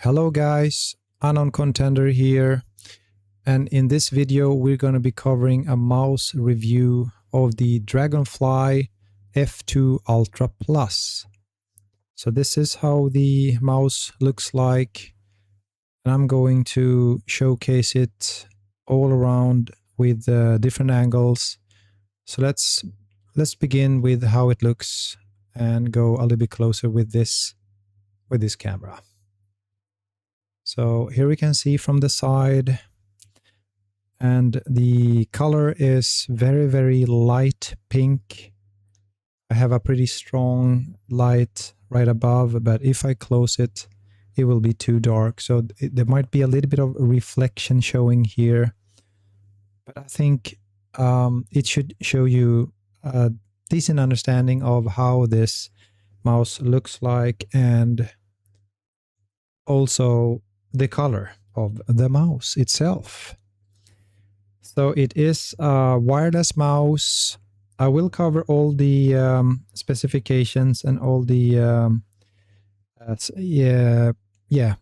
Hello guys, Unknown Contender here, and in this video we're going to be covering a mouse review of the Dragonfly F2 ULTRA Plus. So this is how the mouse looks like, and I'm going to showcase it all around with different angles. So let's begin with how it looks and go a little bit closer with this camera. So here we can see from the side, and the color is very light pink. I have a pretty strong light right above, but if I close it, it will be too dark. So there might be a little bit of reflection showing here, but I think it should show you a decent understanding of how this mouse looks like, and also the color of the mouse itself. So it is a wireless mouse. I will cover all the specifications and all the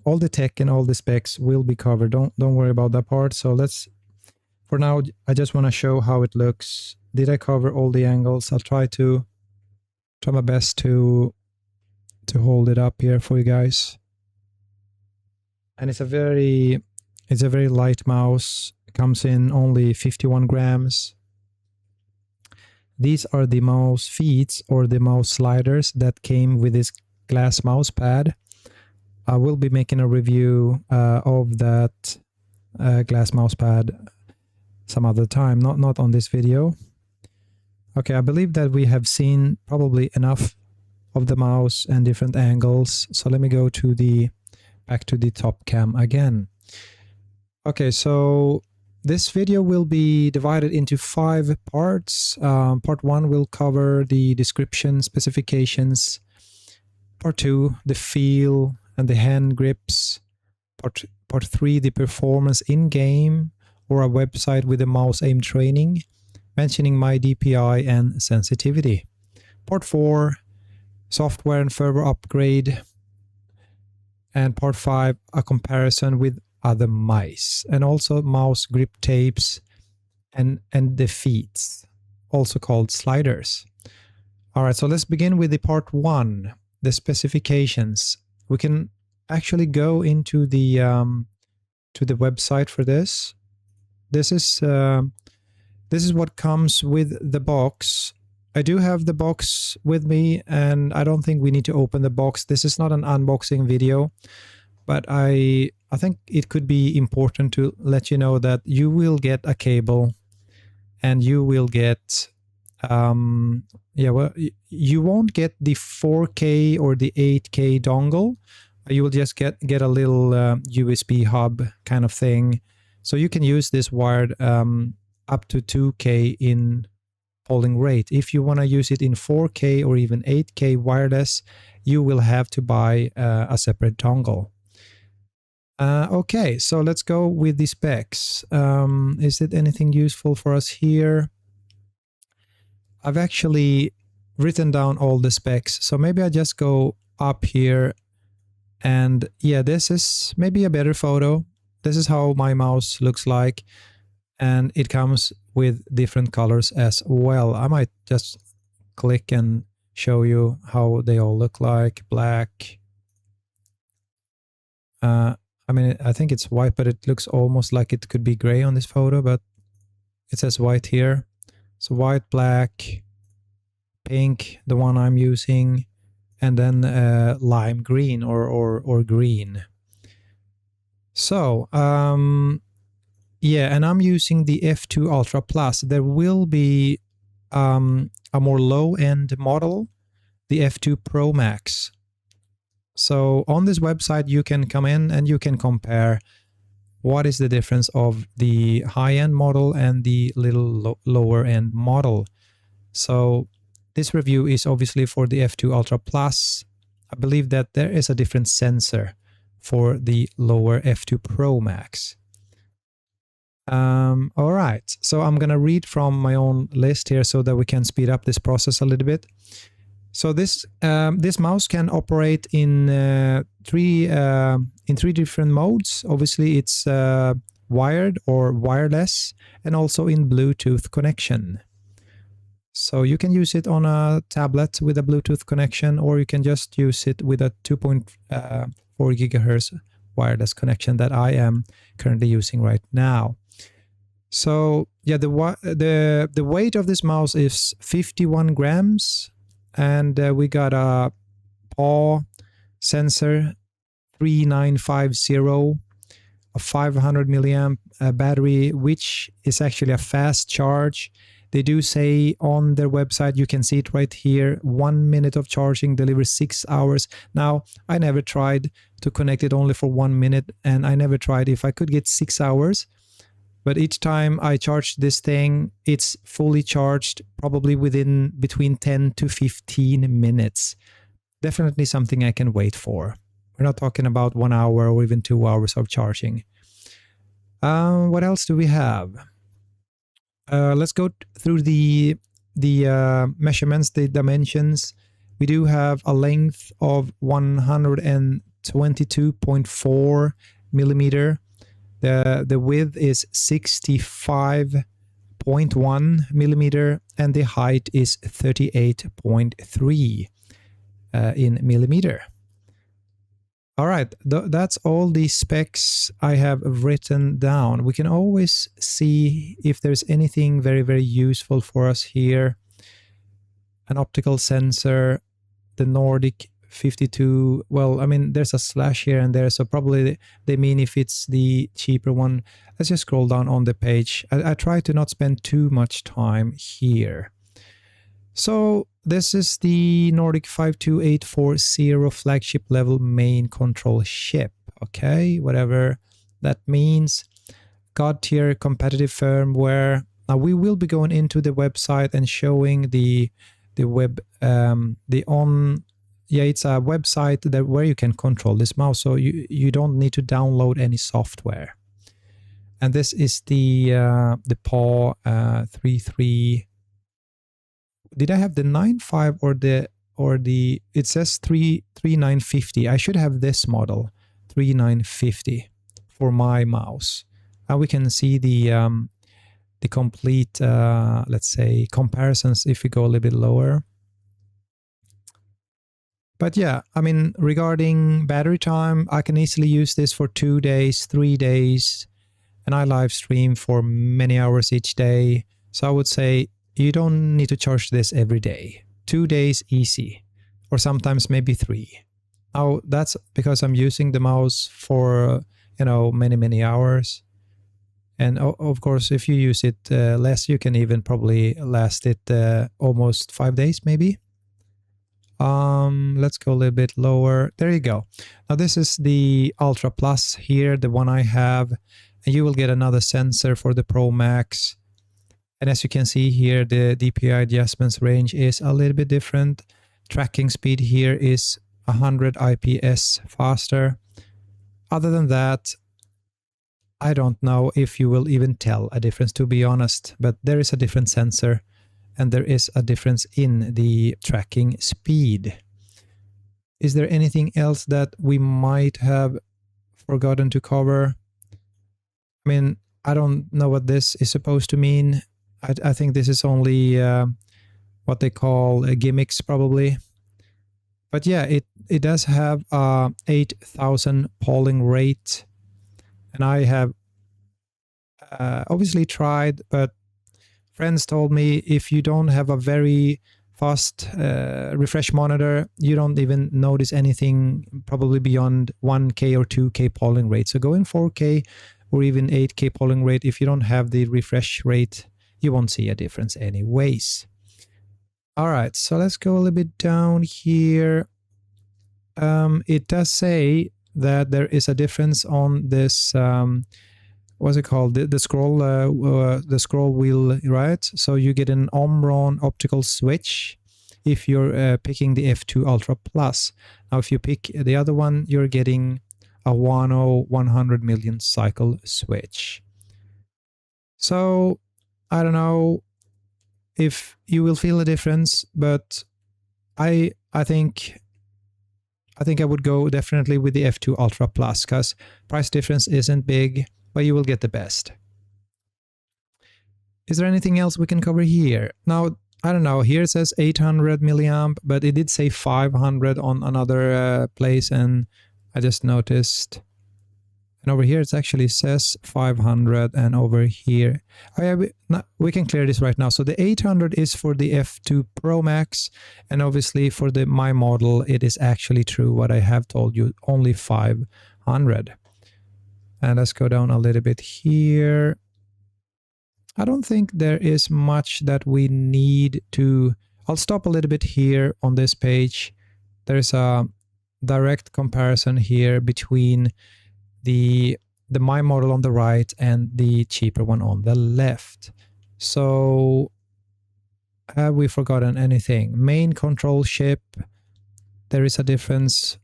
all the tech and all the specs will be covered. Don't worry about that part. So for now, I just want to show how it looks. Did I cover all the angles? I'll try my best to hold it up here for you guys. And it's a very light mouse. It comes in only 51 grams. These are the mouse feet or the mouse sliders that came with this glass mouse pad. I will be making a review of that glass mouse pad some other time, not on this video. Okay, I believe that we have seen probably enough of the mouse and different angles. So let me go to back to the top cam again. Okay, so this video will be divided into 5 parts. Part 1 will cover the description, specifications. Part 2, the feel and the hand grips. Part 3, the performance in-game or a website with a mouse aim training, mentioning my DPI and sensitivity. Part 4, software and firmware upgrade. And part 5, a comparison with other mice, and also mouse grip tapes and the feet, also called sliders. All right, so let's begin with the part 1, the specifications. We can actually go into the website for this. This is what comes with the box. I do have the box with me, and I don't think we need to open the box. This is not an unboxing video, but I think it could be important to let you know that you will get a cable, and you will get you won't get the 4K or the 8K dongle. You will just get a little USB hub kind of thing. So you can use this wired up to 2K in polling rate. If you want to use it in 4K or even 8K wireless, you will have to buy a separate dongle. Okay, so let's go with the specs. Is it anything useful for us here? I've actually written down all the specs, so maybe I just go up here, and yeah, this is maybe a better photo. This is how my mouse looks like, and it comes with different colors as well. I might just click and show you how they all look like. Black. I mean, I think it's white, but it looks almost like it could be gray on this photo, but it says white here. So white, black, pink, the one I'm using, and then lime green or green. So, yeah, and I'm using the F2 ULTRA Plus. There will be a more low-end model, the F2 Pro Max. So on this website, you can come in and you can compare what is the difference of the high-end model and the little lower-end model. So this review is obviously for the F2 ULTRA Plus. I believe that there is a different sensor for the lower F2 Pro Max. All right, so I'm gonna read from my own list here so that we can speed up this process a little bit. So this mouse can operate in 3 in 3 different modes. Obviously, it's wired or wireless, and also in Bluetooth connection. So you can use it on a tablet with a Bluetooth connection, or you can just use it with a 2.4 gigahertz wireless connection that I am currently using right now. So yeah, the weight of this mouse is 51 grams, and we got a paw sensor 3950, a 500 milliamp battery, which is actually a fast charge. They do say on their website, you can see it right here, 1 minute of charging delivers 6 hours. Now, I never tried to connect it only for 1 minute, and I never tried if I could get 6 hours. But each time I charge this thing, it's fully charged, probably within between 10 to 15 minutes. Definitely something I can wait for. We're not talking about 1 hour or even 2 hours of charging. What else do we have? Let's go through the measurements, the dimensions. We do have a length of 122.4 millimeter. The width is 65.1 millimeter, and the height is 38.3 in millimeter. All right, that's all the specs I have written down. We can always see if there's anything very, very useful for us here. An optical sensor, the Nordic 52. Well, I mean, there's a slash here and there, so probably they mean if it's the cheaper one. Let's just scroll down on the page. I try to not spend too much time here. So this is the Nordic 52840 flagship level main control ship. Okay, whatever that means. God tier competitive firmware. Now we will be going into the website and showing the web it's a website that where you can control this mouse, so you don't need to download any software. And this is the paw 33. Did I have the 95 or the it says 3950. I should have this model 3950 for my mouse. And we can see the complete let's say comparisons if we go a little bit lower. But yeah, I mean, regarding battery time, I can easily use this for 2 days, 3 days, and I live stream for many hours each day. So I would say you don't need to charge this every day. 2 days easy, or sometimes maybe 3. Now that's because I'm using the mouse for, many hours. And of course, if you use it less, you can even probably last it almost 5 days maybe. Let's go a little bit lower. There you go. Now this is the Ultra Plus here, the one I have, and you will get another sensor for the Pro Max. And as you can see here, the DPI adjustments range is a little bit different. Tracking speed here is 100 IPS faster. Other than that, I don't know if you will even tell a difference, to be honest, but there is a different sensor and there is a difference in the tracking speed. Is there anything else that we might have forgotten to cover? I mean, I don't know what this is supposed to mean. I think this is only what they call gimmicks probably. But yeah, it does have a 8,000 polling rate. And I have obviously tried, but friends told me if you don't have a very fast refresh monitor, you don't even notice anything probably beyond 1K or 2K polling rate. So going 4K or even 8K polling rate, if you don't have the refresh rate, you won't see a difference anyways. All right, so let's go a little bit down here. It does say that there is a difference on this, what's it called? The scroll wheel, right? So you get an Omron optical switch if you're picking the F2 Ultra Plus. Now, if you pick the other one, you're getting a Wano 100 million cycle switch. So I don't know if you will feel a difference, but I think I think I would go definitely with the F2 Ultra Plus because price difference isn't big, but you will get the best. Is there anything else we can cover here? Now, I don't know, here it says 800 milliamp, but it did say 500 on another place, and I just noticed. And over here it actually says 500, and over here, oh yeah, we can clear this right now. So the 800 is for the F2 Pro Max, and obviously for the my model, it is actually true what I have told you, only 500. And let's go down a little bit here. I don't think there is much that we need to. I'll stop a little bit here on this page. There's a direct comparison here between the my model on the right and the cheaper one on the left. So have we forgotten anything? Main control chip, there is a difference.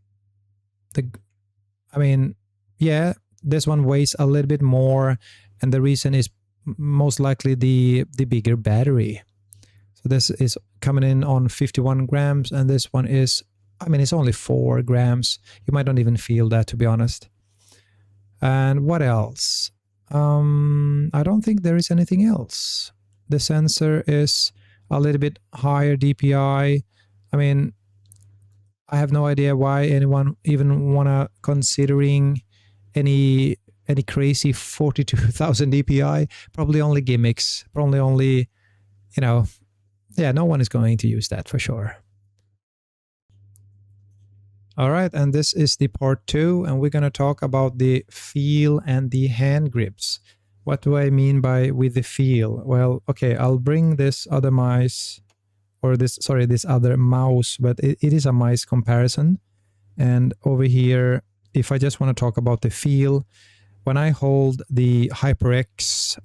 I mean, yeah, this one weighs a little bit more, and the reason is most likely the bigger battery. So this is coming in on 51 grams, and this one is, I mean, it's only 4 grams. You might not even feel that, to be honest. And what else? I don't think there is anything else. The sensor is a little bit higher DPI. I mean, I have no idea why anyone even wanna considering any crazy 42,000 DPI. Probably only gimmicks. Probably only, you know, yeah, no one is going to use that for sure. All right, and this is the part 2, and we're going to talk about the feel and the hand grips. What do I mean by with the feel? Well, okay, I'll bring this other mouse, or this other mouse, but it is a mice comparison. And over here, if I just want to talk about the feel, when I hold the HyperX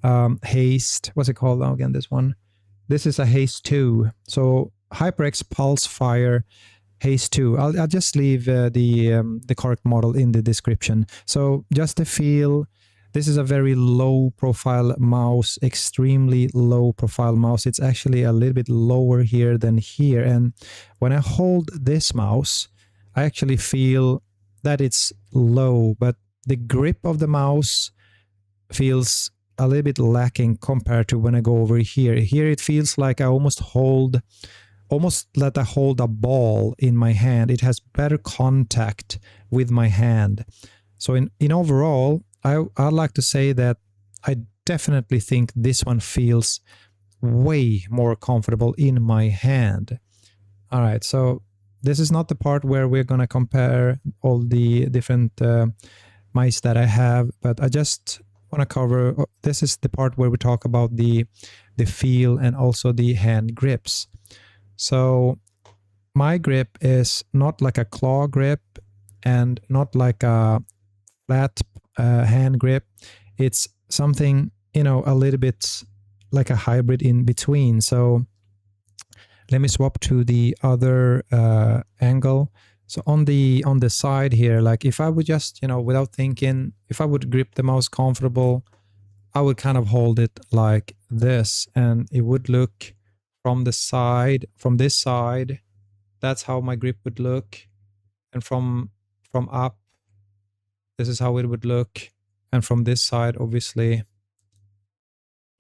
Haste, what's it called now again, this one? This is a Haste 2. So HyperX Pulse Fire Haste 2. I'll just leave the correct model in the description. So just the feel, this is a very low profile mouse, extremely low profile mouse. It's actually a little bit lower here than here. And when I hold this mouse, I actually feel that it's low, but the grip of the mouse feels a little bit lacking compared to when I go over here. Here it feels like I almost let I hold a ball in my hand. It has better contact with my hand. So in overall, I'd like to say that I definitely think this one feels way more comfortable in my hand. All right, so this is not the part where we're going to compare all the different mice that I have, but I just want to cover, this is the part where we talk about the feel and also the hand grips. So my grip is not like a claw grip and not like a flat hand grip. It's something, you know, a little bit like a hybrid in between. So let me swap to the other angle. So on the side here, like if I would just, you know, without thinking, if I would grip the mouse comfortable, I would kind of hold it like this, and it would look from the side, from this side, that's how my grip would look. And from up, this is how it would look. And from this side, obviously,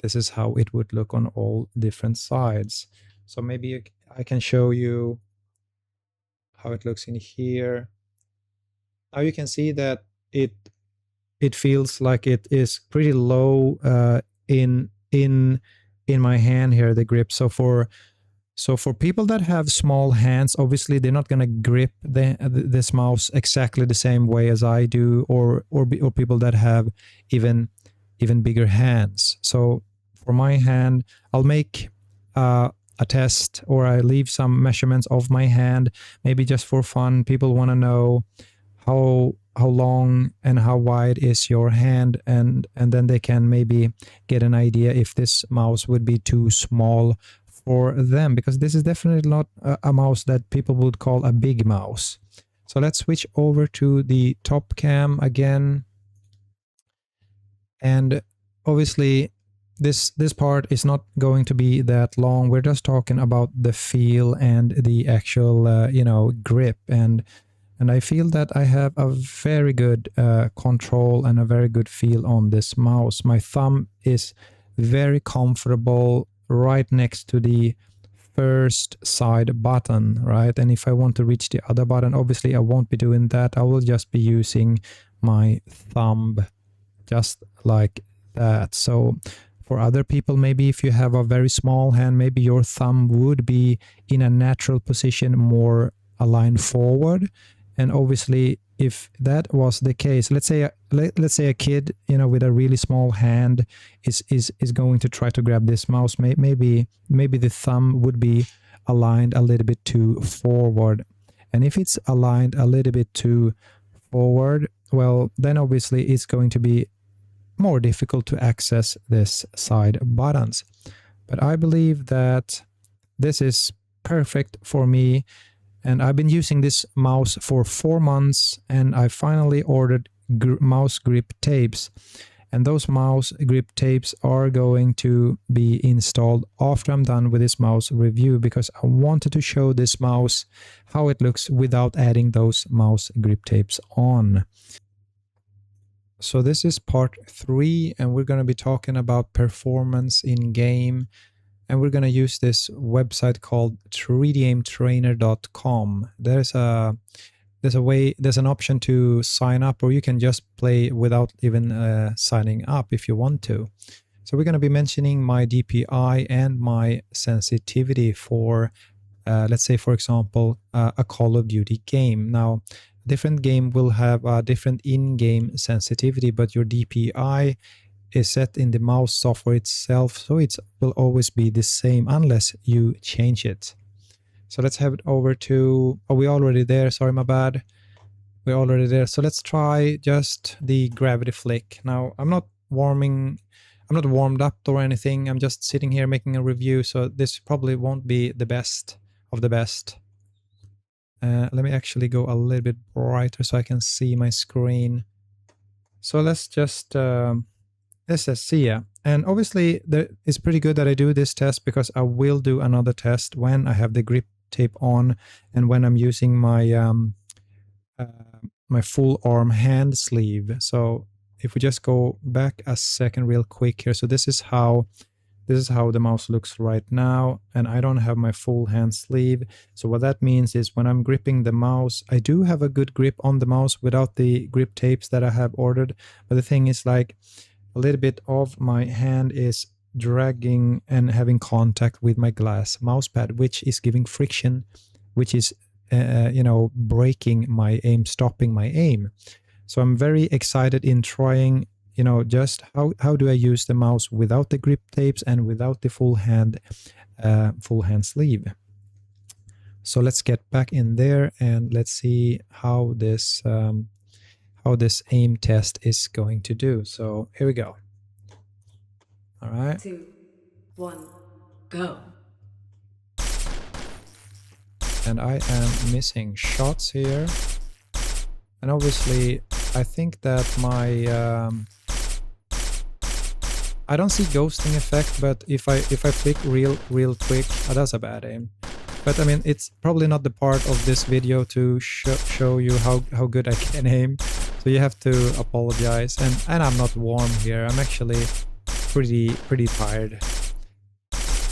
this is how it would look on all different sides. So maybe I can show you how it looks in here. Now you can see that it feels like it is pretty low in my hand here, the grip. So for people that have small hands, obviously they're not going to grip this mouse exactly the same way as I do, or people that have even bigger hands. So for my hand, I'll make a test, or I leave some measurements of my hand, maybe just for fun. People want to know how long and how wide is your hand, and then they can maybe get an idea if this mouse would be too small for them, because this is definitely not a mouse that people would call a big mouse. So let's switch over to the top cam again. And obviously this part is not going to be that long. We're just talking about the feel and the actual you know, grip. And And I feel that I have a very good control and a very good feel on this mouse. My thumb is very comfortable right next to the first side button, right? And if I want to reach the other button, obviously I won't be doing that. I will just be using my thumb just like that. So for other people, maybe if you have a very small hand, maybe your thumb would be in a natural position, more aligned forward. And obviously, if that was the case, let's say a kid, you know, with a really small hand is going to try to grab this mouse. Maybe the thumb would be aligned a little bit too forward. And if it's aligned a little bit too forward, well, then obviously it's going to be more difficult to access this side buttons. But I believe that this is perfect for me. And I've been using this mouse for 4 months, and I finally ordered mouse grip tapes. And those mouse grip tapes are going to be installed after I'm done with this mouse review, because I wanted to show this mouse how it looks without adding those mouse grip tapes on. So this is part 3, and we're going to be talking about performance in game. And we're going to use this website called 3daimtrainer.com. There's an option to sign up, or you can just play without even signing up if you want to. So we're going to be mentioning my DPI and my sensitivity for, let's say, for example, a Call of Duty game. Now, a different game will have a different in-game sensitivity, but your DPI is set in the mouse software itself, so it will always be the same unless you change it. So let's have it over to, oh, we're already there, sorry, my bad. We're already there. So let's try just the gravity flick. Now, I'm not warmed up or anything. I'm just sitting here making a review, so this probably won't be the best of the best. Let me actually go a little bit brighter so I can see my screen. So let's just let's see, yeah. And obviously it's pretty good that I do this test, because I will do another test when I have the grip tape on and when I'm using my my full arm hand sleeve. So if we just go back a second real quick here. So this is how the mouse looks right now, and I don't have my full hand sleeve. So what that means is when I'm gripping the mouse, I do have a good grip on the mouse without the grip tapes that I have ordered. But the thing is, like, a little bit of my hand is dragging and having contact with my glass mouse pad, which is giving friction, which is, you know, breaking my aim, stopping my aim. So I'm very excited in trying, you know, just how do I use the mouse without the grip tapes and without the full hand sleeve. So let's get back in there and let's see how this aim test is going to do. So here we go. All right. 2, 1, go. And I am missing shots here. And obviously, I think that my I don't see ghosting effect, but if I flick real quick, that's a bad aim. But I mean, it's probably not the part of this video to show you how good I can aim. So you have to apologize. And I'm not warm here. I'm actually pretty tired.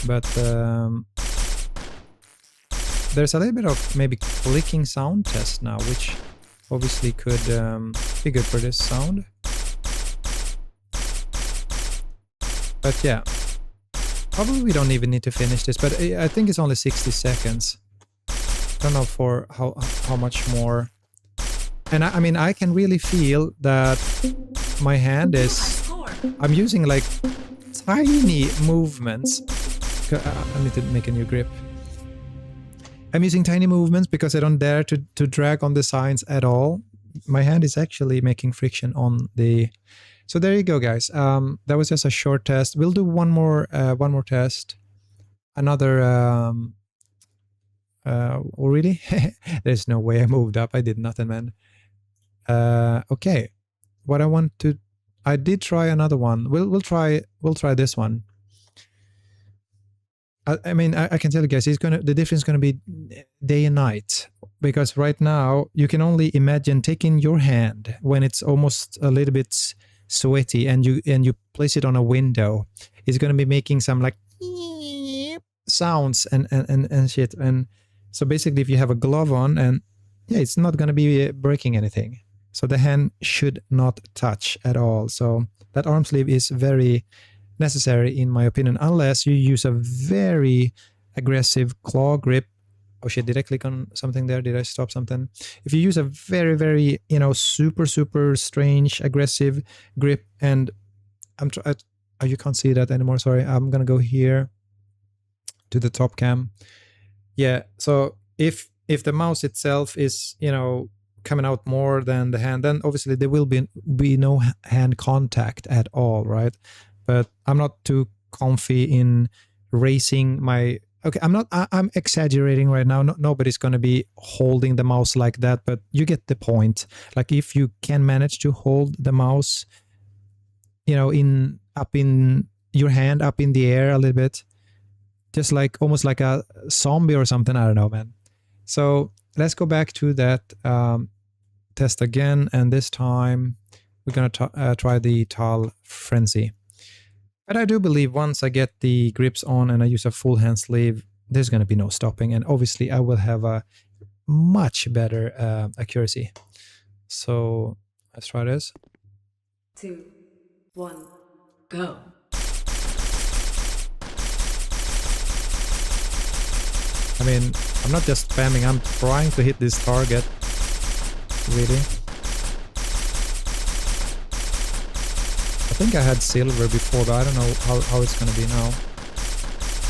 But there's a little bit of maybe clicking sound test now, which obviously could be good for this sound. But yeah, probably we don't even need to finish this, but I think it's only 60 seconds. I don't know for how much more. And I mean, I can really feel that my hand is, I'm using like tiny movements. I need to make a new grip. I'm using tiny movements because I don't dare to drag on the signs at all. My hand is actually making friction on the... So there you go, guys. That was just a short test. We'll do one more test. Another... oh, really? There's no way I moved up. I did nothing, man. Okay. What I want to... I did try another one. We'll try this one. I mean, I can tell you guys, the difference is gonna be day and night. because right now you can only imagine taking your hand when it's almost a little bit sweaty and you place it on a window. It's going to be making some like sounds and shit. And so basically if you have a glove on, and yeah, it's not going to be breaking anything. So the hand should not touch at all. So that arm sleeve is very necessary in my opinion, unless you use a very aggressive claw grip. Oh shit, did I click on something there? Did I stop something? If you use a very, very, you know, super strange, aggressive grip, and oh, you can't see that anymore. Sorry, I'm gonna go here to the top cam. Yeah, so if the mouse itself is, you know, coming out more than the hand, then obviously there will be no hand contact at all, right? But I'm not too comfy in raising my... Okay, I'm exaggerating right now. Nobody's going to be holding the mouse like that, but you get the point. Like if you can manage to hold the mouse, you know, up in your hand, up in the air a little bit, just like almost like a zombie or something. I don't know, man. So let's go back to that test again. And this time we're going to try the Tal Frenzy. But I do believe once I get the grips on and I use a full hand sleeve, there's going to be no stopping. And obviously I will have a much better accuracy. So let's try this. 2, 1, go. I mean, I'm not just spamming, I'm trying to hit this target. Really. I think I had silver before, but I don't know how it's going to be now.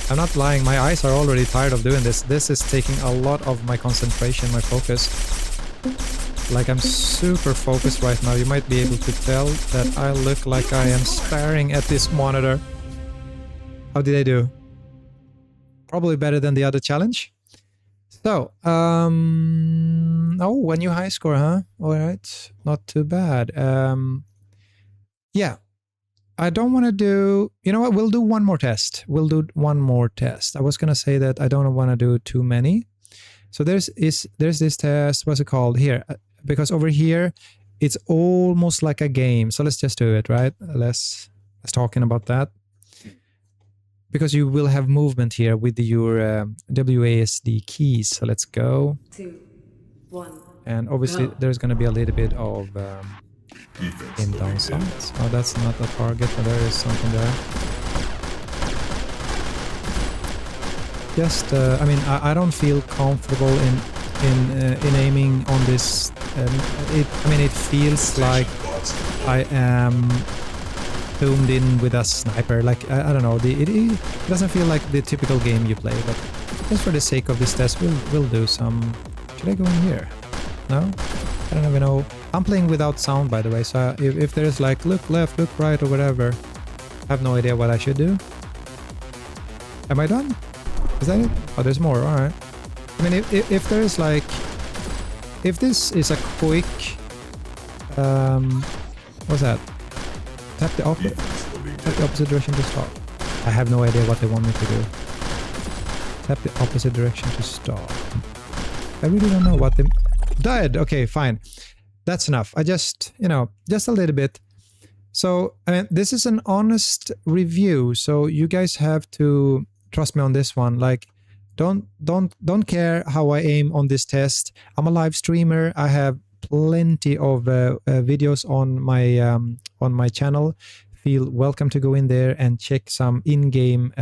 I'm not lying, my eyes are already tired of doing this. This is taking a lot of my concentration, my focus. Like I'm super focused right now. You might be able to tell that I look like I am staring at this monitor. How did I do? Probably better than the other challenge. So, oh, a new high score, huh? All right, not too bad. Yeah. I don't want to do, you know what, we'll do one more test. We'll do one more test. I was going to say that I don't want to do too many. So there's this test, what's it called here? Because over here, it's almost like a game. So let's just do it, right? Let's talking about that. Because you will have movement here with your WASD keys. So let's go. 2, 1. And obviously there's going to be a little bit of... in downsides. Oh, that's not a target, but there is something there. Just, I mean, I don't feel comfortable in aiming on this. I mean, it feels like I am zoomed in with a sniper. Like I don't know, it doesn't feel like the typical game you play. But just for the sake of this test, we'll do some. Should I go in here? No. I don't even know. I'm playing without sound, by the way, so if there's like look left, look right or whatever, I have no idea what I should do. Am I done? Is that it? Oh, there's more. All right. I mean, if there's like, if this is a quick, what's that? Tap the opposite direction to stop. I have no idea what they want me to do. Tap the opposite direction to stop. I really don't know what they... Died. Okay, fine. That's enough. I just, you know, just a little bit. So, I mean, this is an honest review. So you guys have to trust me on this one. Like, don't care how I aim on this test. I'm a live streamer. I have plenty of videos on my channel. Feel welcome to go in there and check some in-game,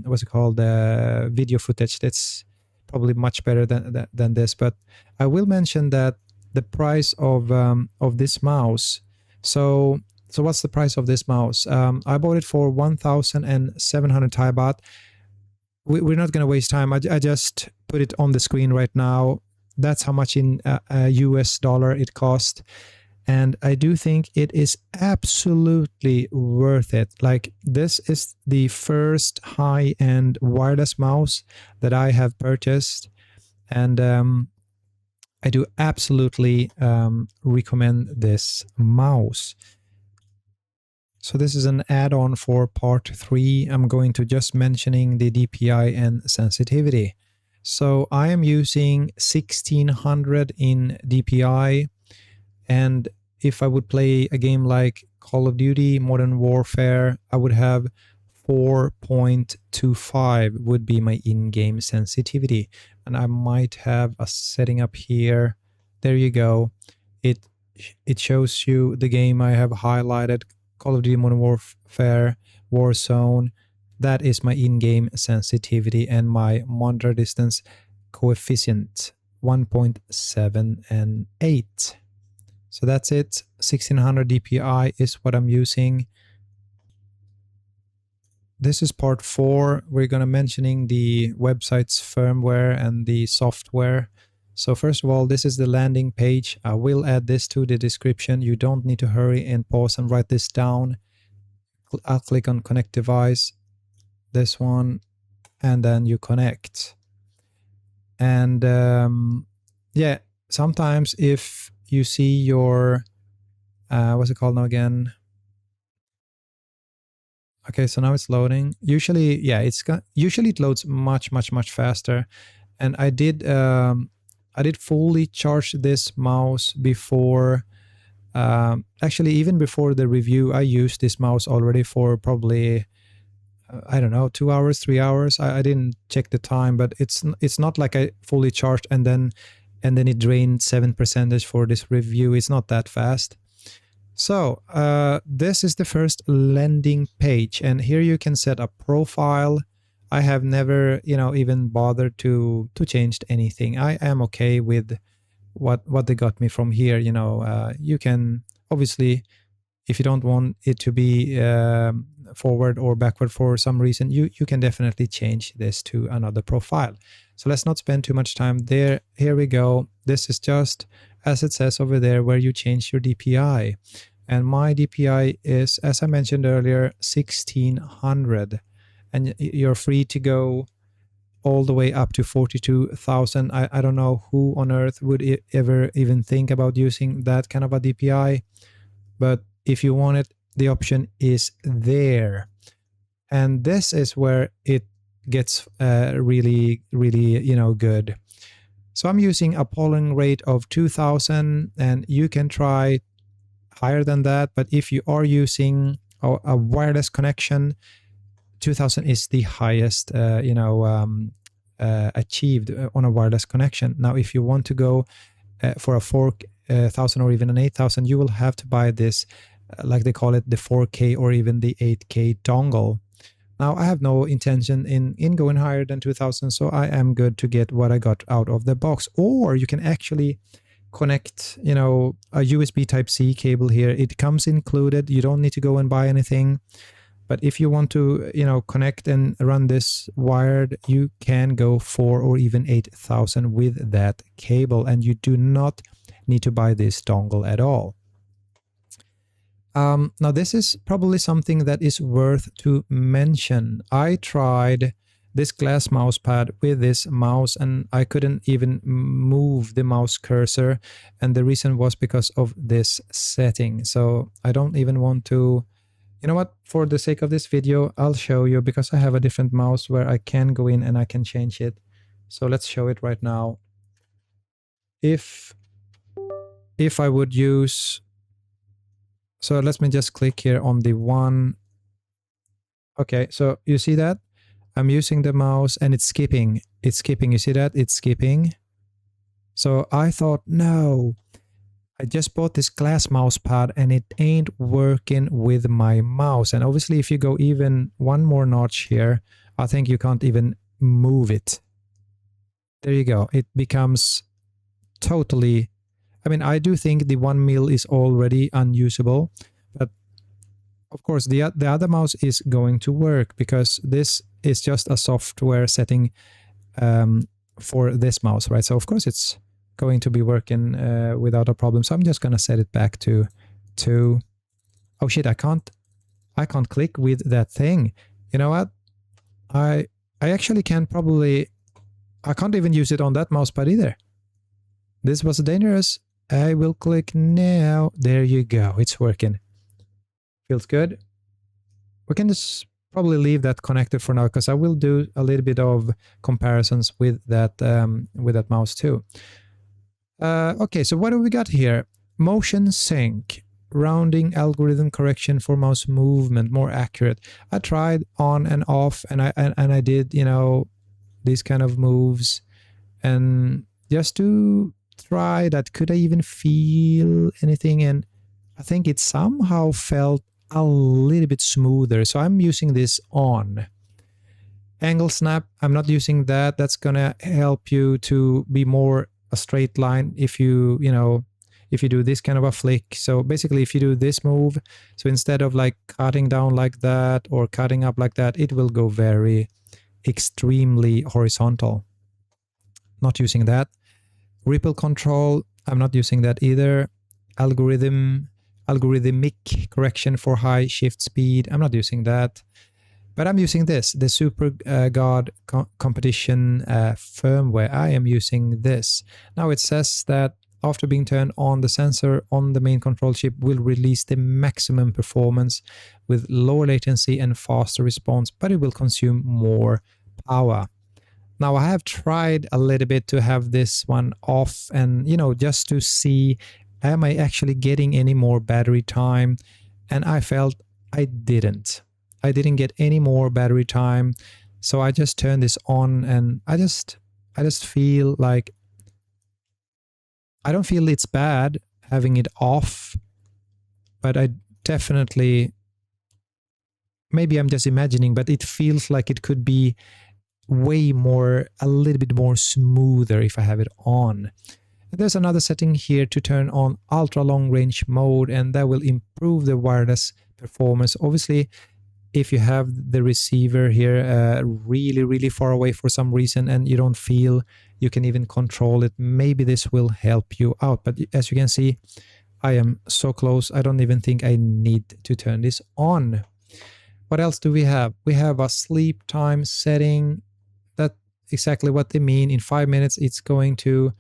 what's it called, video footage. That's probably much better than this. But I will mention that the price of this mouse. So what's the price of this mouse? I bought it for 1,700 Thai baht. We're not going to waste time. I just put it on the screen right now. That's how much in US dollar it cost. And I do think it is absolutely worth it. Like, this is the first high-end wireless mouse that I have purchased. And I do absolutely recommend this mouse. So this is an add-on for part 3. I'm going to just mentioning the DPI and sensitivity. So I am using 1600 in DPI, and if I would play a game like Call of Duty Modern Warfare, I would have 4.25 would be my in-game sensitivity. And I might have a setting up here. There you go. It shows you the game I have highlighted, Call of Duty Modern Warfare, Warzone. That is my in-game sensitivity and my monitor distance coefficient, 1.7 and 8. So that's it. 1600 DPI is what I'm using. This is part 4. We're going to mentioning the website's firmware and the software. So first of all, this is the landing page. I will add this to the description. You don't need to hurry and pause and write this down. I'll click on connect device, this one, and then you connect. And yeah, sometimes if you see your, what's it called now again? Okay, so now it's loading. Usually, yeah, usually it loads much faster. And I did fully charge this mouse before. Actually, even before the review, I used this mouse already for probably I don't know, 2 hours, 3 hours. I didn't check the time, but it's not like I fully charged and then it drained 7% for this review. It's not that fast. So this is the first landing page, and here you can set a profile. I have never, even bothered to change anything. I am okay with what they got me from here. You can obviously, if you don't want it to be forward or backward for some reason, you can definitely change this to another profile. So let's not spend too much time there. Here we go. This is just as it says over there where you change your DPI. And my DPI is, as I mentioned earlier, 1600. And you're free to go all the way up to 42,000. I don't know who on earth would ever even think about using that kind of a DPI. But if you want it, the option is there. And this is where it gets really good. So I'm using a polling rate of 2000, and you can try higher than that. But if you are using a wireless connection, 2000 is the highest achieved on a wireless connection. Now, if you want to go for a 4,000 or even an 8,000, you will have to buy this, like they call it, the 4K or even the 8K dongle. Now, I have no intention in going higher than 2000, so I am good to get what I got out of the box. Or you can actually connect, a USB Type-C cable here. It comes included. You don't need to go and buy anything. But if you want to, connect and run this wired, you can go 4 or even 8,000 with that cable, and you do not need to buy this dongle at all. Now, this is probably something that is worth to mention. I tried this glass mouse pad with this mouse, and I couldn't even move the mouse cursor, and the reason was because of this setting. So I don't even want to, you know what, for the sake of this video, I'll show you, because I have a different mouse where I can go in and I can change it. So let's show it right now. If I would use, so let me just click here on the one. Okay, so you see that? I'm using the mouse and it's skipping. It's skipping. You see that? It's skipping. So I thought, no, I just bought this glass mouse pad and it ain't working with my mouse. And obviously, if you go even one more notch here, I think you can't even move it. There you go. It becomes totally, I mean, I do think the 1 mil is already unusable, but of course the other mouse is going to work, because this is just a software setting for this mouse, right? So of course it's going to be working without a problem. So I'm just gonna set it back to 2. Oh shit, I can't click with that thing. You know what? I actually can probably, I can't even use it on that mouse pad either. This was dangerous. I will click now. There you go. It's working. Feels good. We can just probably leave that connected for now because I will do a little bit of comparisons with that mouse too. Okay, so what do we got here? Motion sync, rounding algorithm correction for mouse movement, more accurate. I tried on and off, and I did, you know, these kind of moves, and just to try that, could I even feel anything? And I think it somehow felt a little bit smoother. So I'm using this on. Angle snap, I'm not using that. That's gonna help you to be more a straight line if you know, if you do this kind of a flick. So basically if you do this move, so instead of like cutting down like that or cutting up like that, it will go very extremely horizontal. Not using that. Ripple control, I'm not using that either. Algorithmic correction for high shift speed, I'm not using that. But I'm using this, the Super God competition firmware. I am using this. Now it says that after being turned on, the sensor on the main control chip will release the maximum performance with lower latency and faster response, but it will consume more power. Now I have tried a little bit to have this one off and, you know, just to see, am I actually getting any more battery time? And I felt I didn't get any more battery time. So I just turned this on and I just feel like I don't feel it's bad having it off, but I definitely, maybe I'm just imagining, but it feels like it could be way more, a little bit more smoother if I have it on. And there's another setting here to turn on ultra long range mode, and that will improve the wireless performance. Obviously, if you have the receiver here really far away for some reason and you don't feel you can even control it, maybe this will help you out. But as you can see, I am so close. I don't even think I need to turn this on. What else do we have? We have a sleep time setting. That's exactly what they mean. In 5 minutes, it's going to,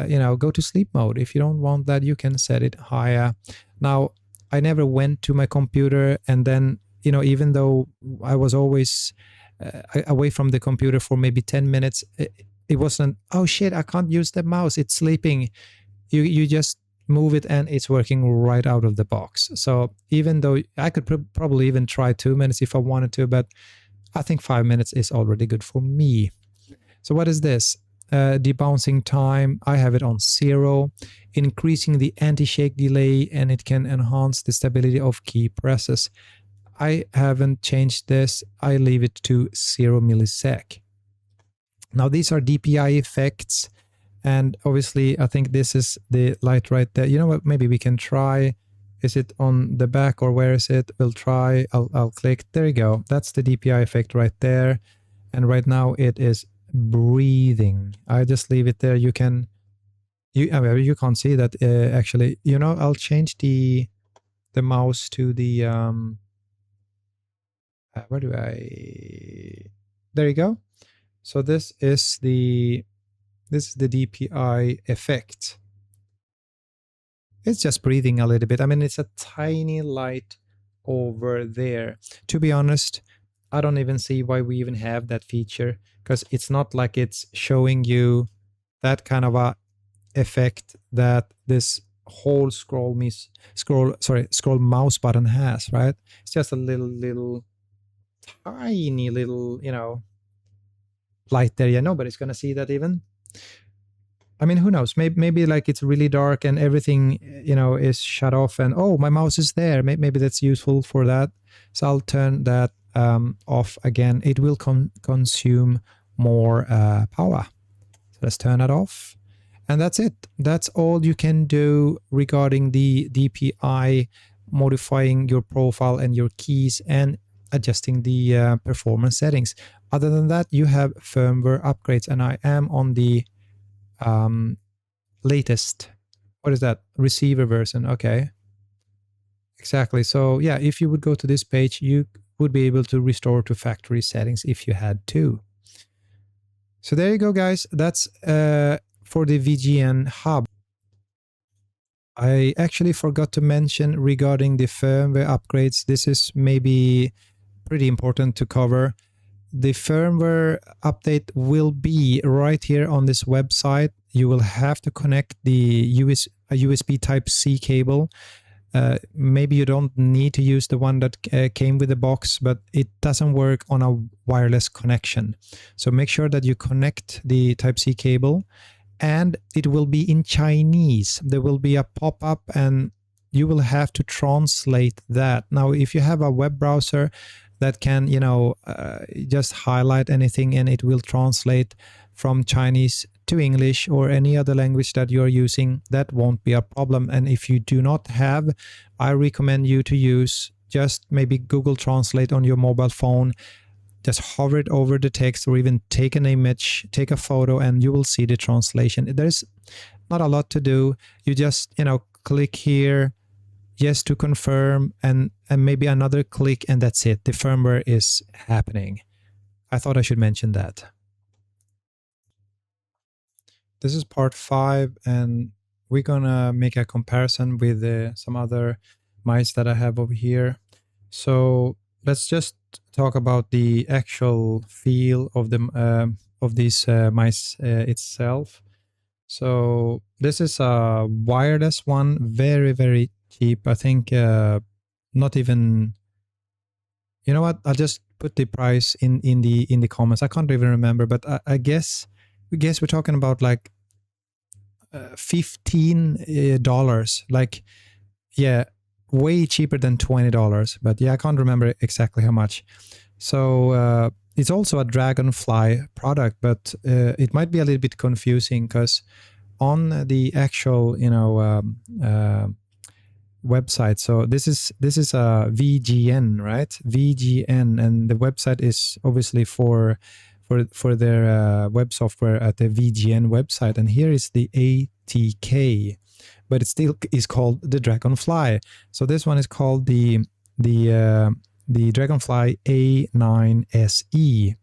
you know, go to sleep mode. If you don't want that, you can set it higher. Now, I never went to my computer and then, you know, even though I was always away from the computer for maybe 10 minutes, it wasn't, oh shit, I can't use the mouse, it's sleeping. You just move it and it's working right out of the box. So even though I could probably even try 2 minutes if I wanted to, but I think 5 minutes is already good for me. So what is this? Debouncing time, I have it on 0, increasing the anti-shake delay, and it can enhance the stability of key presses. I haven't changed this. I leave it to 0 millisec. Now these are DPI effects, and obviously I think this is the light right there. You know what? Maybe we can try. Is it on the back or where is it? We'll try. I'll click. There you go. That's the DPI effect right there. And right now it is breathing. I just leave it there. You can, you can't see that actually. You know, I'll change the mouse to the where do I? There you go. So this is the DPI effect. It's just breathing a little bit. I mean, it's a tiny light over there. To be honest, I don't even see why we even have that feature, because it's not like it's showing you that kind of a effect that this whole scroll mouse button has, right? It's just a little tiny little, you know, light there. Yeah, nobody's gonna see that even. I mean, who knows? Maybe like it's really dark and everything, you know, is shut off and, oh, my mouse is there. Maybe that's useful for that. So I'll turn that off again. It will consume more power. So let's turn that off. And that's it. That's all you can do regarding the DPI, modifying your profile and your keys and adjusting the performance settings. Other than that, you have firmware upgrades, and I am on the latest, what is that, receiver version. Okay, exactly. So yeah, if you would go to this page, you would be able to restore to factory settings if you had to. So there you go, guys. That's for the VGN hub. I actually forgot to mention regarding the firmware upgrades. This is maybe pretty important to cover. The firmware update will be right here on this website. You will have to connect the USB Type-C cable. Maybe you don't need to use the one that came with the box, but it doesn't work on a wireless connection. So make sure that you connect the Type-C cable, and it will be in Chinese. There will be a pop-up and you will have to translate that. Now, if you have a web browser that can, just highlight anything and it will translate from Chinese to English or any other language that you're using, that won't be a problem. And if you do not have, I recommend you to use just maybe Google Translate on your mobile phone. Just hover it over the text, or even take an image, take a photo, and you will see the translation. There's not a lot to do. You just, click here, yes to confirm, and maybe another click, and that's it. The firmware is happening. I thought I should mention that. This is part 5, and we're gonna make a comparison with some other mice that I have over here. So let's just talk about the actual feel of the of these mice itself. So this is a wireless one, very, very cheap. I think not even, you know what? I'll just put the price in the comments. I can't even remember, but I guess we're talking about like $15. Like, yeah, way cheaper than $20. But yeah, I can't remember exactly how much. So it's also a Dragonfly product, but it might be a little bit confusing because on the actual, website. So this is a VGN, right? VGN, and the website is obviously for their web software at the VGN website. And here is the ATK, but it still is called the Dragonfly. So this one is called the Dragonfly A9 SE.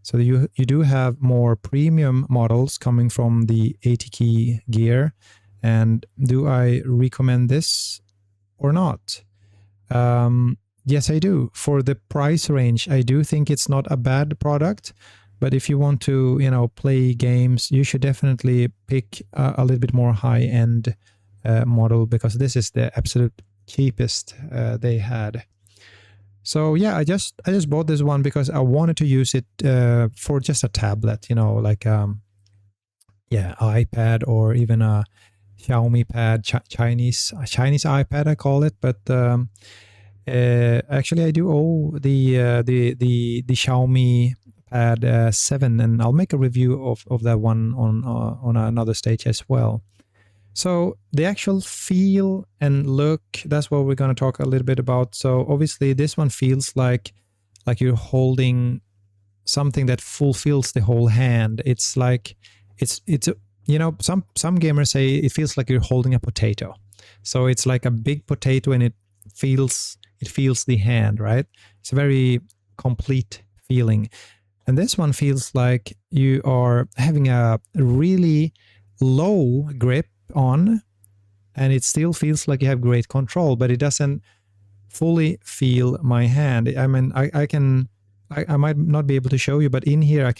So you do have more premium models coming from the ATK gear. And do I recommend this or not? Yes, I do. For the price range, I do think it's not a bad product. But if you want to, play games, you should definitely pick a little bit more high-end model, because this is the absolute cheapest they had. So yeah, I just bought this one because I wanted to use it for just a tablet, like iPad, or even a Xiaomi pad, Chinese iPad I call it. But actually I do owe the Xiaomi pad 7, and I'll make a review of that one on another stage as well. So the actual feel and look, that's what we're going to talk a little bit about. So obviously this one feels like you're holding something that fulfills the whole hand. It's like it's some gamers say it feels like you're holding a potato. So it's like a big potato, and it feels the hand, right? It's a very complete feeling. And this one feels like you are having a really low grip on, and it still feels like you have great control, but it doesn't fully feel my hand. I mean, I might not be able to show you, but in here I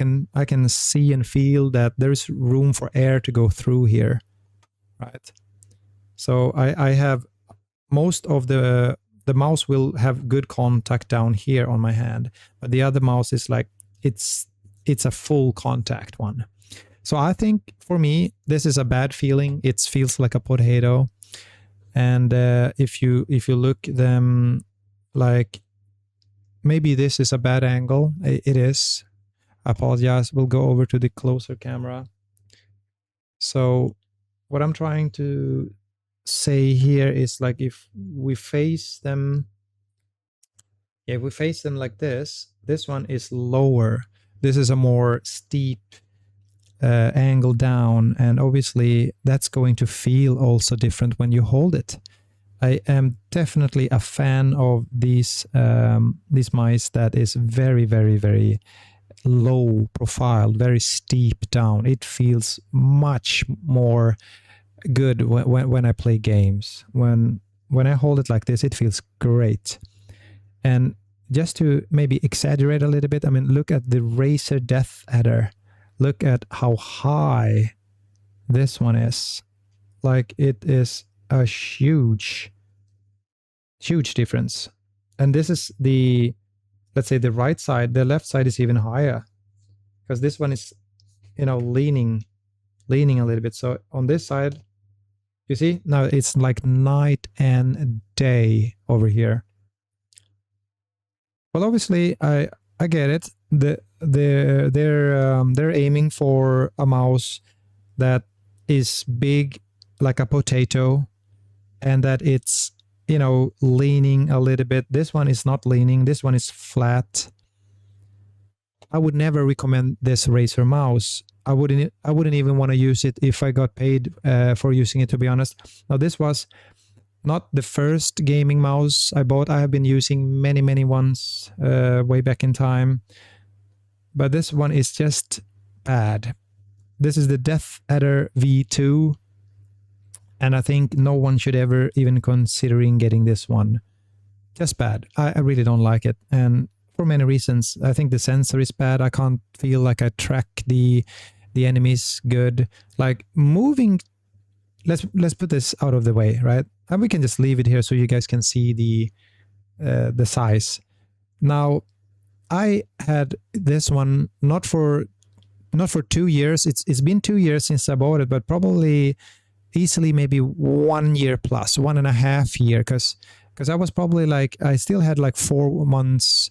can see and feel that there's room for air to go through here, right? So I have most of the mouse will have good contact down here on my hand, but the other mouse is like it's a full contact one. So I think for me this is a bad feeling. It feels like a potato, and if you look them like. Maybe this is a bad angle. It is. I apologize. We'll go over to the closer camera. So what I'm trying to say here is, like, if we face them like this one is lower. This is a more steep angle down, and obviously that's going to feel also different when you hold it. I am definitely a fan of these mice that is very, very, very low profile, very steep down. It feels much more good when I play games. When I hold it like this, it feels great. And just to maybe exaggerate a little bit, I mean, look at the Razer Death Adder. Look at how high this one is. Like, it is a huge difference. And this is the, let's say, the right side. The left side is even higher because this one is, you know, leaning a little bit. So on this side, you see, now it's like night and day over here. Well, obviously, I get it. They're aiming for a mouse that is big like a potato, and that it's, you know, leaning a little bit. This one is not leaning. This one is flat. I would never recommend this Razer mouse. I wouldn't even want to use it if I got paid for using it, to be honest. Now, this was not the first gaming mouse I bought. I have been using many ones way back in time. But this one is just bad. This is the Death Adder V2. And I think no one should ever even considering getting this one. Just bad. I really don't like it. And for many reasons. I think the sensor is bad. I can't feel like I track the enemies good. Like moving, let's put this out of the way, right? And we can just leave it here so you guys can see the size. Now, I had this one not for 2 years. It's been 2 years since I bought it, but probably easily maybe 1 year plus, 1.5 years, because I was probably like, I still had like 4 months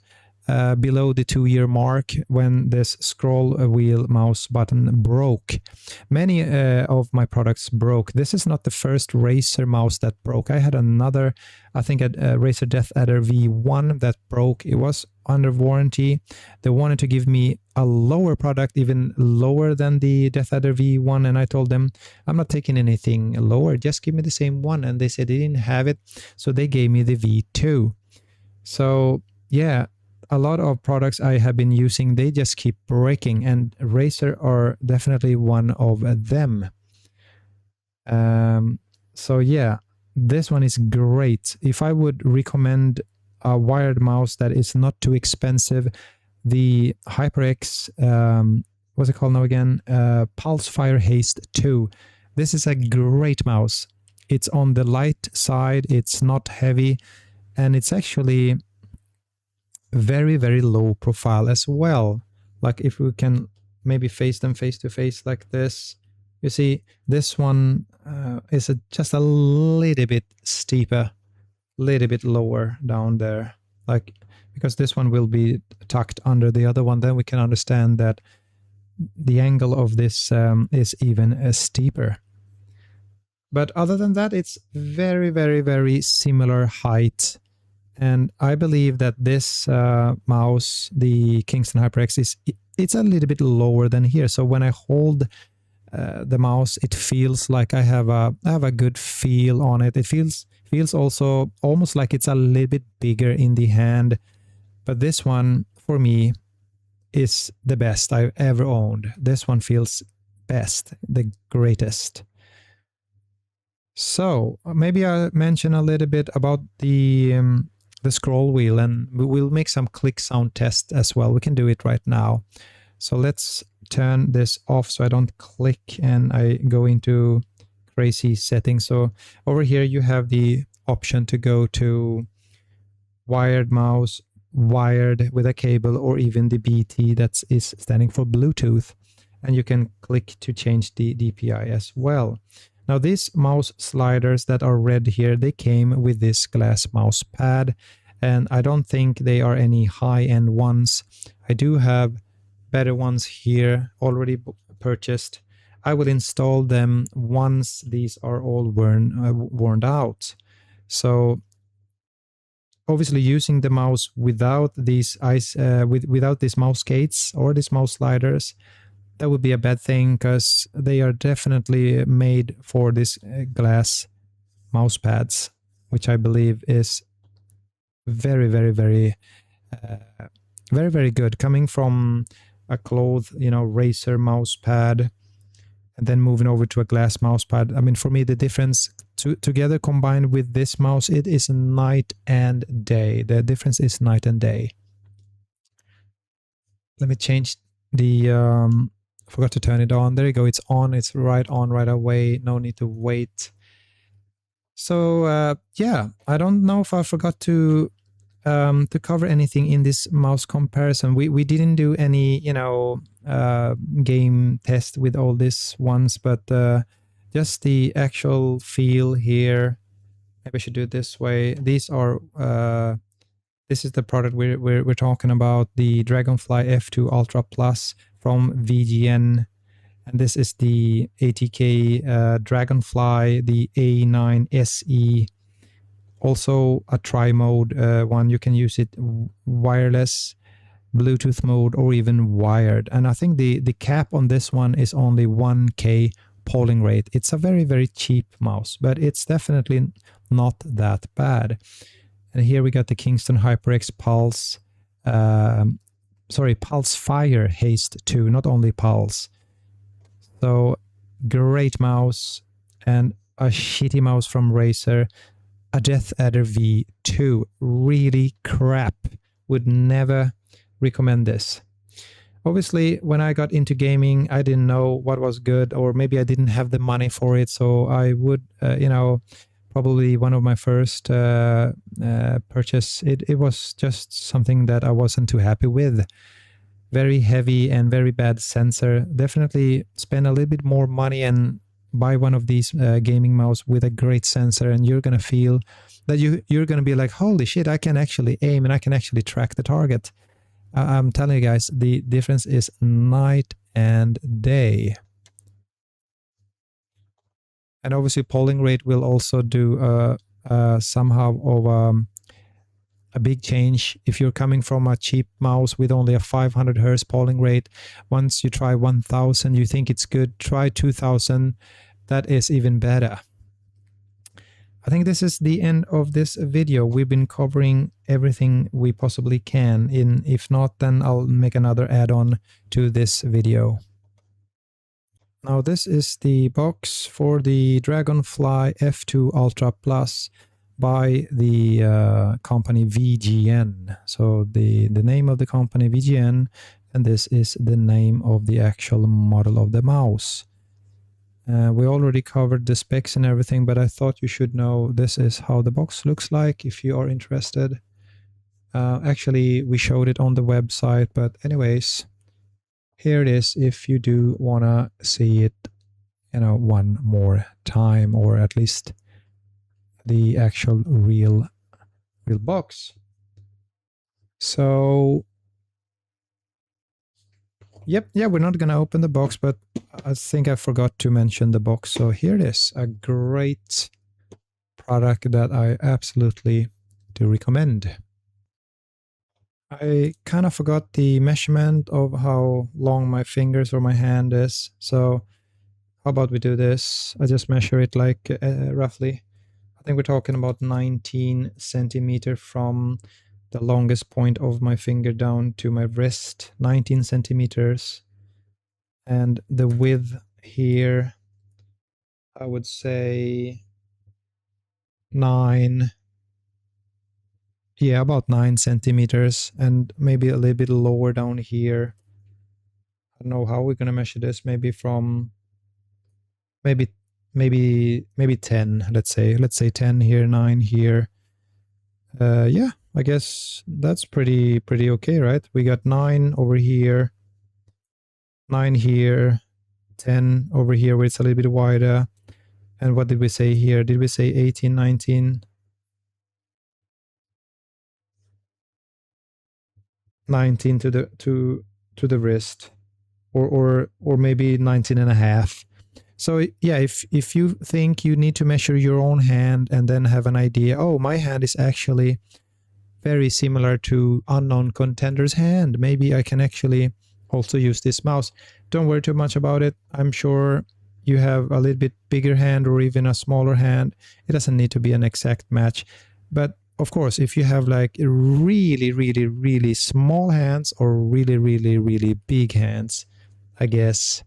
below the 2-year mark when this scroll wheel mouse button broke. Many of my products broke. This is not the first Razer mouse that broke. I had another, I think a Razer Death Adder V1 that broke. It was under warranty. They wanted to give me a lower product, even lower than the Death Adder V1, and I told them, I'm not taking anything lower, just give me the same one. And they said they didn't have it, so they gave me the V2. So yeah, a lot of products I have been using, they just keep breaking, and Razer are definitely one of them. So yeah, this one is great. If I would recommend a wired mouse that is not too expensive, the HyperX, what's it called now again? Pulsefire Haste 2. This is a great mouse. It's on the light side, it's not heavy, and it's actually very low profile as well. Like if we can maybe face them face to face like this, you see this one is just a little bit steeper, little bit lower down there, like because this one will be tucked under the other one. Then we can understand that the angle of this is even steeper. But other than that, it's very similar height. And I believe that this mouse, the Kingston HyperX, it's a little bit lower than here. So when I hold the mouse, it feels like I have a good feel on it. It feels also almost like it's a little bit bigger in the hand. But this one, for me, is the best I've ever owned. This one feels best, the greatest. So maybe I'll mention a little bit about the scroll wheel, and we'll make some click sound test as well. We can do it right now. So let's turn this off so I don't click and I go into crazy settings. So over here you have the option to go to wired mouse, wired with a cable, or even the BT, that is standing for Bluetooth. And you can click to change the DPI as well. Now these mouse sliders that are red here, they came with this glass mouse pad, and I don't think they are any high-end ones. I do have better ones here already purchased. I will install them once these are all worn out. So obviously using the mouse without these without these mouse gates or these mouse sliders, that would be a bad thing, because they are definitely made for this glass mouse pads, which I believe is very good, coming from a cloth, Razer mouse pad. and then moving over to a glass mouse pad. I mean, for me, the difference together combined with this mouse, it is night and day. The difference is night and day. Let me change the, forgot to turn it on. There you go, it's on, it's right on right away. No need to wait. So yeah, I don't know if I forgot to cover anything in this mouse comparison. We didn't do any, you know, game test with all these ones, but just the actual feel here. Maybe I should do it this way. These are this is the product we're talking about, the Dragonfly F2 ULTRA Plus from VGN, and this is the ATK Dragonfly, the A9 SE. Also a tri-mode one. You can use it wireless, Bluetooth mode, or even wired. And I think the cap on this one is only 1K polling rate. It's a very, very cheap mouse, but it's definitely not that bad. And here we got the Kingston HyperX Pulse, Pulse Fire Haste 2, not only Pulse. So great mouse, and a shitty mouse from Razer. A Death Adder V2, really crap. Would never recommend this. Obviously, when I got into gaming, I didn't know what was good, or maybe I didn't have the money for it. So I would, you know, probably one of my first purchase, it was just something that I wasn't too happy with. Very heavy and very bad sensor. Definitely spend a little bit more money and buy one of these gaming mouse with a great sensor, and you're gonna feel that you're gonna be like, holy shit, I can actually aim and I can actually track the target. I'm telling you guys, the difference is night and day. And obviously polling rate will also do somehow of a big change. If you're coming from a cheap mouse with only a 500 Hz polling rate, once you try 1000, you think it's good, try 2000, that is even better. I think this is the end of this video. We've been covering everything we possibly can. If not, then I'll make another add-on to this video. Now this is the box for the Dragonfly F2 ULTRA Plus by the company VGN. So the name of the company VGN, and this is the name of the actual model of the mouse. We already covered the specs and everything, but I thought you should know this is how the box looks like if you are interested. Actually, we showed it on the website, but anyways, here it is if you do want to see it, you know, one more time, or at least the actual real box. So yep, yeah, we're not gonna open the box, but I think I forgot to mention the box. So here it is, a great product that I absolutely do recommend. I kind of forgot the measurement of how long my fingers or my hand is. So how about we do this? I just measure it like roughly. I think we're talking about 19 centimeter from the longest point of my finger down to my wrist, 19 centimeters. And the width here, I would say 9. Yeah, about 9 centimeters, and maybe a little bit lower down here. I don't know how we're gonna measure this. Maybe from maybe 10. Let's say 10 here, 9 here. Yeah, I guess that's pretty okay, right? We got 9 over here, 9 here, 10 over here where it's a little bit wider. And what did we say here? Did we say 18, 19? 19 to the wrist, or maybe 19 and a half. So yeah, if you think you need to measure your own hand and then have an idea, oh, my hand is actually very similar to unknown contender's hand, maybe I can actually also use this mouse. Don't worry too much about it. I'm sure you have a little bit bigger hand or even a smaller hand. It doesn't need to be an exact match. But of course, if you have like really small hands or really big hands, I guess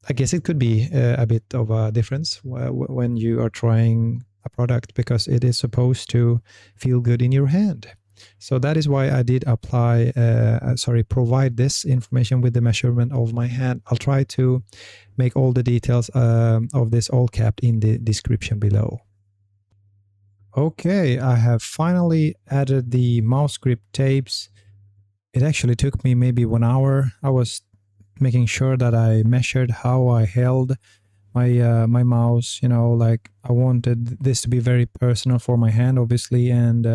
I guess it could be a bit of a difference when you are trying a product, because it is supposed to feel good in your hand. So that is why I did provide this information with the measurement of my hand. I'll try to make all the details of this all capped in the description below. Okay, I have finally added the mouse grip tapes. It actually took me maybe 1 hour. I was making sure that I measured how I held my mouse. You know, like I wanted this to be very personal for my hand, obviously, and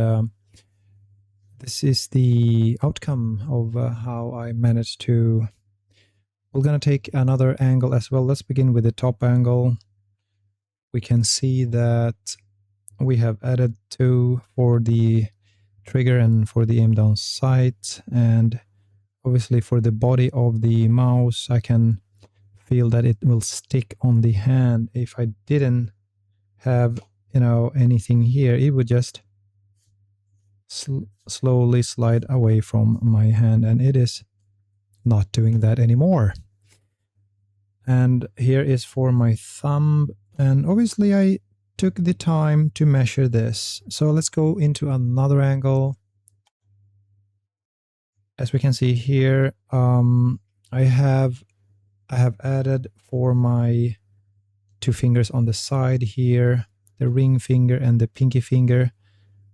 this is the outcome of how I managed to. We're gonna take another angle as well. Let's begin with the top angle. We can see that we have added 2 for the trigger and for the aim down sight, and obviously for the body of the mouse I can feel that it will stick on the hand. If I didn't have, you know, anything here, it would just slowly slide away from my hand, and it is not doing that anymore. And here is for my thumb, and obviously I took the time to measure this. So let's go into another angle. As we can see here, I have added for my 2 fingers on the side here, the ring finger and the pinky finger.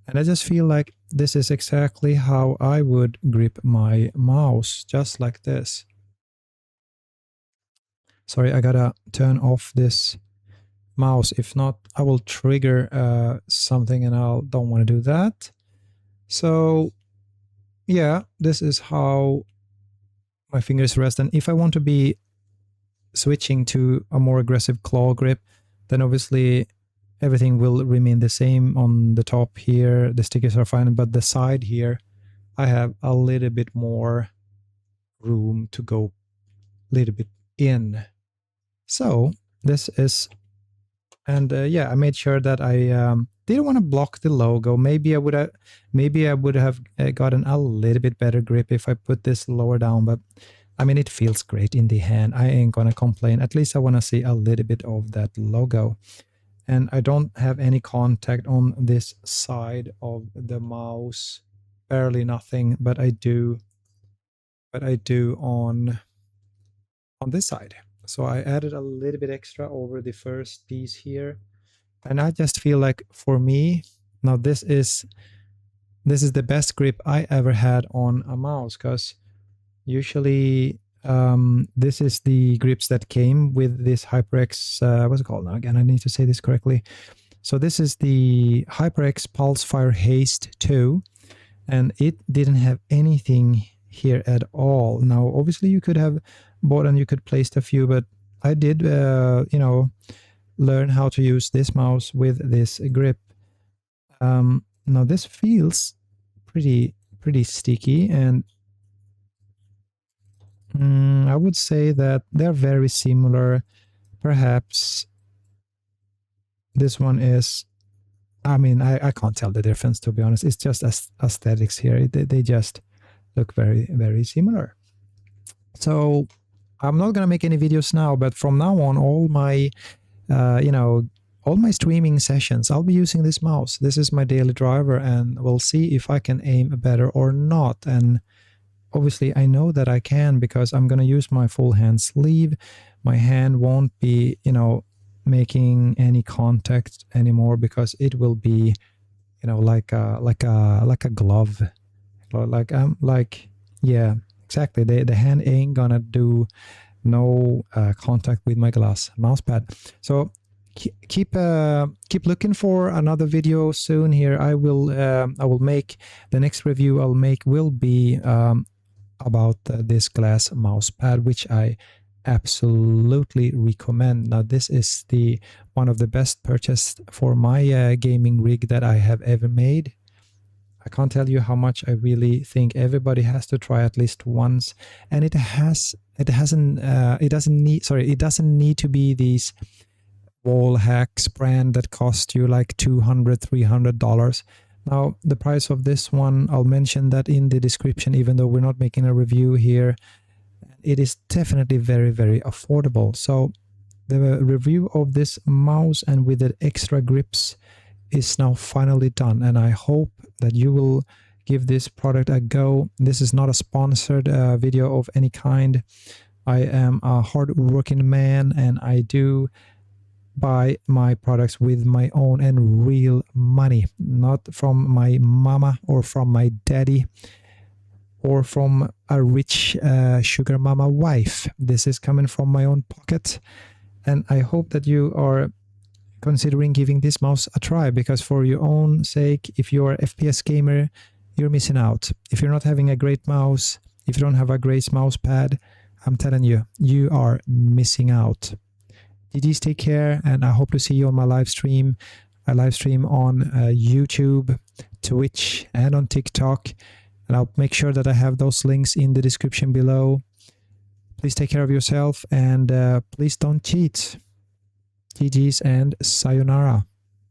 And I just feel like this is exactly how I would grip my mouse, just like this. Sorry, I gotta turn off this mouse. If not, I will trigger something, and I don't want to do that. So yeah, this is how my fingers rest. And if I want to be switching to a more aggressive claw grip, then obviously everything will remain the same on the top here. The stickers are fine, but the side here, I have a little bit more room to go a little bit in. So this is, and yeah, I made sure that I didn't want to block the logo. Maybe I would have gotten a little bit better grip if I put this lower down, but I mean, it feels great in the hand. I ain't gonna complain. At least I want to see a little bit of that logo. And I don't have any contact on this side of the mouse, barely nothing, but I do on this side. So I added a little bit extra over the first piece here. And I just feel like, for me, now this is the best grip I ever had on a mouse, because usually this is the grips that came with this HyperX, what's it called now again? I need to say this correctly. So this is the HyperX Pulsefire Haste 2, and it didn't have anything here at all. Now, obviously you could have bought and you could place a few, but I did, you know, learn how to use this mouse with this grip. Now this feels pretty sticky, and I would say that they're very similar. Perhaps this one is, I mean, I can't tell the difference, to be honest. It's just aesthetics here. They just look very, very similar. So I'm not going to make any videos now, but from now on, all my all my streaming sessions, I'll be using this mouse. This is my daily driver, and we'll see if I can aim better or not. And obviously I know that I can, because I'm going to use my full hand sleeve. My hand won't be, you know, making any contact anymore, because it will be, you know, like a glove, like yeah, exactly. The hand ain't gonna do no contact with my glass mouse pad. So keep looking for another video soon here. I will make the next review I'll make will be about this glass mouse pad, which I absolutely recommend. Now this is one of the best purchased for my gaming rig that I have ever made. I can't tell you how much I really think everybody has to try at least once. And it doesn't need to be these wall hacks brand that cost you like $200-300. Now the price of this one, I'll mention that in the description, even though we're not making a review here. it is definitely very, very affordable. So the review of this mouse and with the extra grips is now finally done, and I hope that you will give this product a go. This is not a sponsored video of any kind. I am a hard-working man, and I do buy my products with my own and real money, not from my mama or from my daddy or from a rich sugar mama wife. This is coming from my own pocket, and I hope that you are considering giving this mouse a try, because for your own sake, if you're an FPS gamer, you're missing out. If you're not having a great mouse, if you don't have a great mouse pad, I'm telling you, you are missing out. GG's, take care, and I hope to see you on my live stream. I live stream on YouTube, Twitch, and on TikTok, and I'll make sure that I have those links in the description below. Please take care of yourself, and please don't cheat. GG's and sayonara.